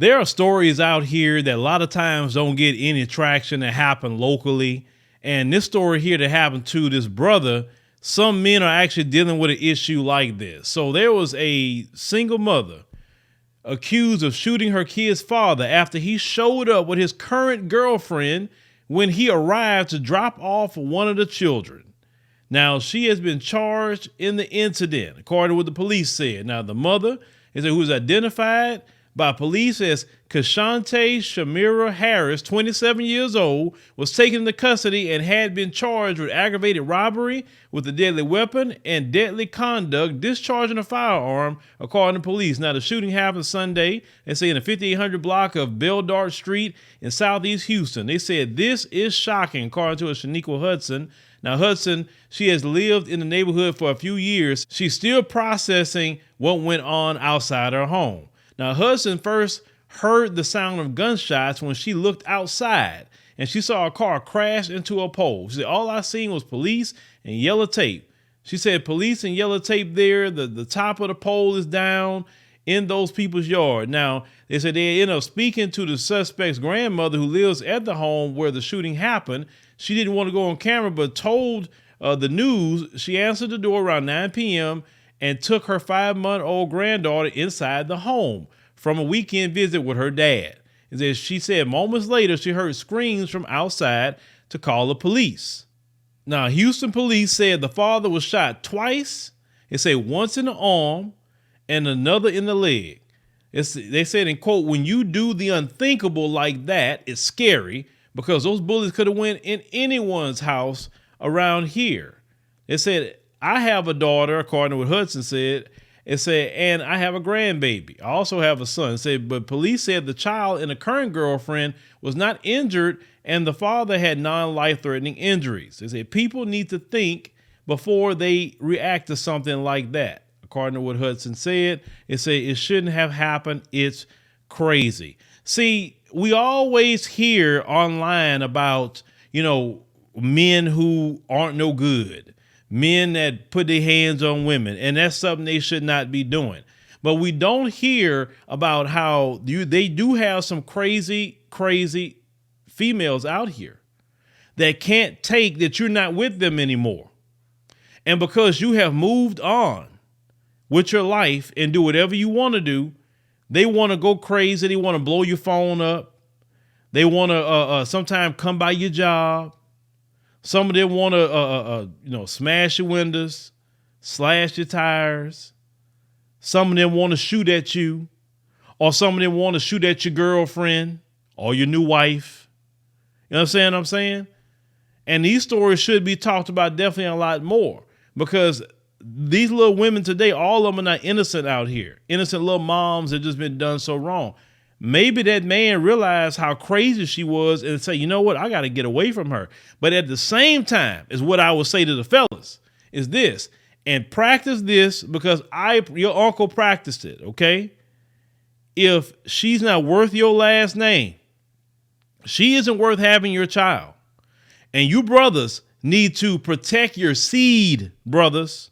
There are stories out here that a lot of times don't get any traction that happen locally. And this story here that happened to this brother, some men are actually dealing with an issue like this. So there was a single mother accused of shooting her kid's father after he showed up with his current girlfriend when he arrived to drop off one of the children. Now, she has been charged in the incident, according to what the police said. Now, the mother who was identified by police as Kashante Shamira Harris, 27 years old, was taken into custody and had been charged with aggravated robbery with a deadly weapon and deadly conduct, discharging a firearm, according to police. Now, the shooting happened Sunday, they say, in the 5800 block of Bell Dart Street in Southeast Houston. They said this is shocking, according to a Shaniqua Hudson. Now, Hudson, she has lived in the neighborhood for a few years. She's still processing what went on outside her home. Now, Hudson first heard the sound of gunshots when she looked outside and she saw a car crash into a pole. She said, all I seen was police and yellow tape. She said police and yellow tape there. The top of the pole is down in those people's yard. Now, they said they ended up speaking to the suspect's grandmother who lives at the home where the shooting happened. She didn't want to go on camera, but told the news. She answered the door around 9 p.m. and took her 5-month-old granddaughter inside the home from a weekend visit with her dad. And she said moments later, she heard screams from outside to call the police. Now, Houston police said the father was shot twice. They say once in the arm and another in the leg. They said, in quote, when you do the unthinkable like that, it's scary because those bullets could have went in anyone's house around here. They said, I have a daughter, according to what Hudson said. It said, and I have a grandbaby. I also have a son. It said, but police said the child and the current girlfriend was not injured and the father had non-life-threatening injuries. They said people need to think before they react to something like that. According to what Hudson said, it said it shouldn't have happened. It's crazy. See, we always hear online about, men who aren't no good. Men that put their hands on women, and that's something they should not be doing. But we don't hear about how they do have some crazy females out here that can't take that you're not with them anymore. And because you have moved on with your life and do whatever you want to do, they want to go crazy. They want to blow your phone up. They want to sometimes come by your job. Some of them want to, smash your windows, slash your tires. Some of them want to shoot at you, or some of them want to shoot at your girlfriend or your new wife. You know what I'm saying? And these stories should be talked about definitely a lot more, because these little women today, all of them are not innocent out here. Innocent little moms that just been done so wrong. Maybe that man realized how crazy she was and say, you know what, I got to get away from her. But at the same time, is what I would say to the fellas, is this, and practice this because your uncle practiced it, okay? If she's not worth your last name, she isn't worth having your child. And you brothers need to protect your seed, brothers,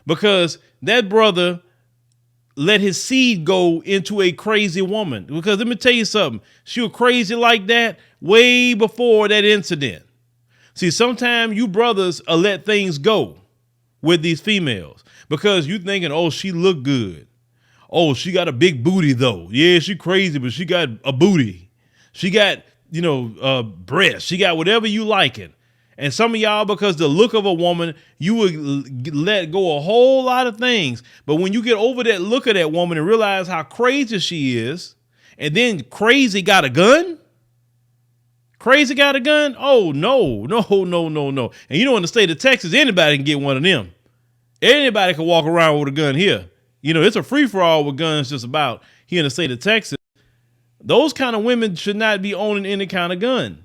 because that brother let his seed go into a crazy woman. Because let me tell you something, she was crazy like that way before that incident. See, sometimes you brothers let things go with these females because you thinking, oh, she look good. Oh, she got a big booty though. Yeah, she crazy, but she got a booty. She got, breasts. She got whatever you liking. And some of y'all, because the look of a woman, you would let go a whole lot of things. But when you get over that look of that woman and realize how crazy she is, and then crazy got a gun. Crazy got a gun? Oh, no. And in the state of Texas, anybody can get one of them. Anybody can walk around with a gun here. It's a free-for-all with guns just about here in the state of Texas. Those kind of women should not be owning any kind of gun.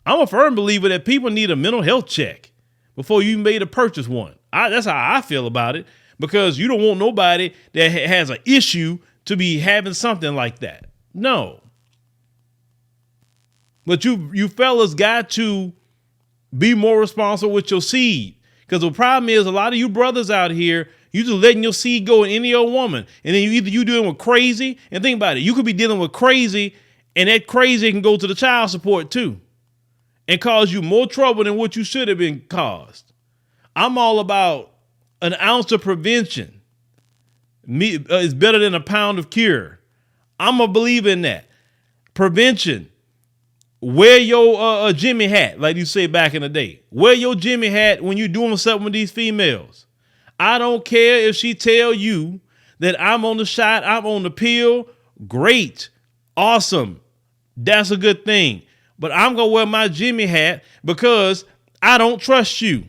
I'm a firm believer that people need a mental health check before you made a purchase one. That's how I feel about it, because you don't want nobody that has an issue to be having something like that. No. But you fellas got to be more responsible with your seed, because the problem is a lot of you brothers out here, You just letting your seed go in any old woman. And then you dealing with crazy. And think about it. You could be dealing with crazy, and that crazy can go to the child support too and cause you more trouble than what you should have been caused. I'm all about an ounce of prevention. It's better than a pound of cure. I'm a believer in that. Prevention. Wear your Jimmy hat, like you say back in the day. Wear your Jimmy hat when you're doing something with these females. I don't care if she tell you that I'm on the shot, I'm on the pill. Great. Awesome. That's a good thing. But I'm going to wear my Jimmy hat because I don't trust you.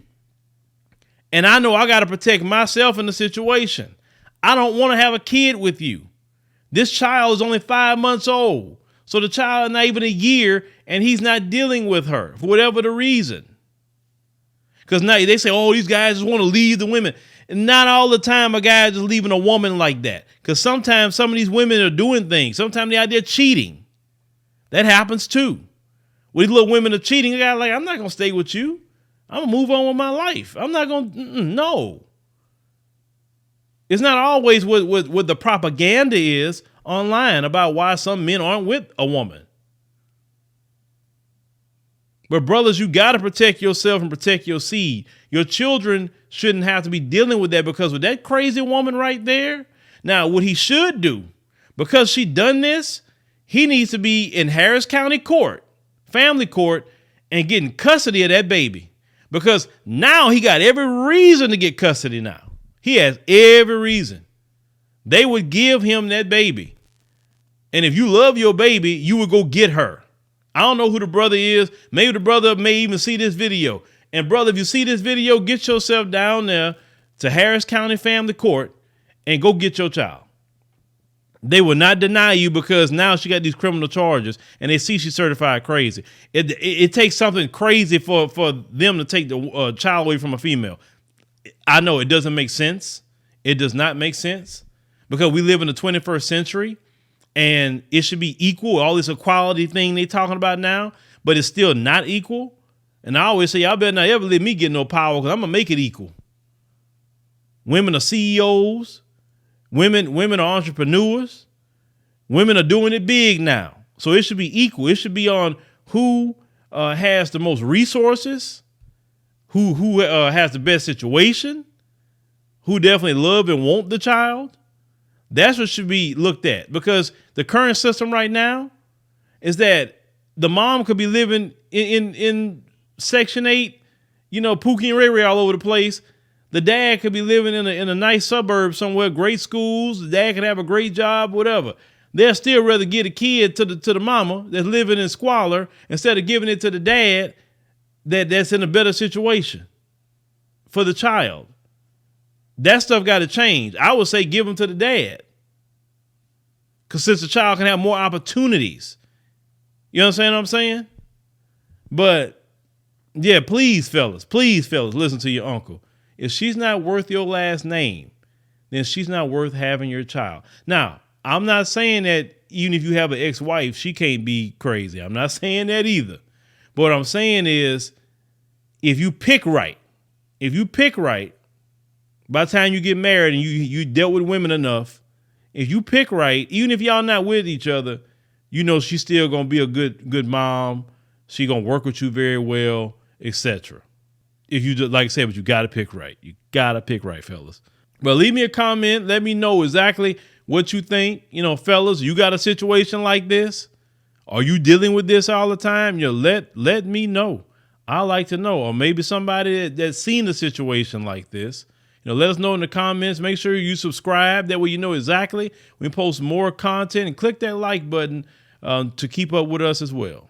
And I know I got to protect myself in the situation. I don't want to have a kid with you. This child is only 5 months old. So the child is not even a year, and he's not dealing with her for whatever the reason. Because now they say, oh, these guys just want to leave the women. And not all the time a guy is just leaving a woman like that. Because sometimes some of these women are doing things. Sometimes they're out there cheating. That happens too. When these little women are cheating, a guy like, I'm not going to stay with you. I'm going to move on with my life. I'm not going to, no. It's not always what the propaganda is online about why some men aren't with a woman. But brothers, you got to protect yourself and protect your seed. Your children shouldn't have to be dealing with that, because with that crazy woman right there. Now, what he should do, because she done this, he needs to be in Harris County Court, family court, and getting custody of that baby, because now he got every reason to get custody now. He has every reason. They would give him that baby. And if you love your baby, you would go get her. I don't know who the brother is. Maybe the brother may even see this video. And brother, if you see this video, get yourself down there to Harris County Family Court and go get your child. They will not deny you, because now she got these criminal charges and they see she's certified crazy. It takes something crazy for them to take the child away from a female. I know it doesn't make sense. It does not make sense, because we live in the 21st century and it should be equal. All this equality thing they talking about now, but it's still not equal. And I always say, y'all better not ever let me get no power, because I'm going to make it equal. Women are CEOs. Women are entrepreneurs. Women are doing it big now. So it should be equal. It should be on who has the most resources, who has the best situation, who definitely love and want the child. That's what should be looked at, because the current system right now is that the mom could be living in Section 8, Pookie and Ray Ray all over the place. The dad could be living in a nice suburb somewhere, great schools. The dad could have a great job, whatever. They'll still rather get a kid to the mama that's living in squalor instead of giving it to the dad that's in a better situation for the child. That stuff got to change. I would say give them to the dad, because since the child can have more opportunities. You understand what I'm saying? But yeah, please, fellas, listen to your uncle. If she's not worth your last name, then she's not worth having your child. Now, I'm not saying that even if you have an ex-wife, she can't be crazy. I'm not saying that either. But what I'm saying is, if you pick right, by the time you get married and you dealt with women enough, if you pick right, even if y'all not with each other, she's still going to be a good mom. She going to work with you very well, etc. If you just, like I said, but you got to pick right. You got to pick right, fellas. But leave me a comment. Let me know exactly what you think. Fellas, you got a situation like this? Are you dealing with this all the time? Let me know. I like to know. Or maybe somebody that's seen a situation like this. Let us know in the comments. Make sure you subscribe. That way you know exactly when we post more content, and click that like button to keep up with us as well.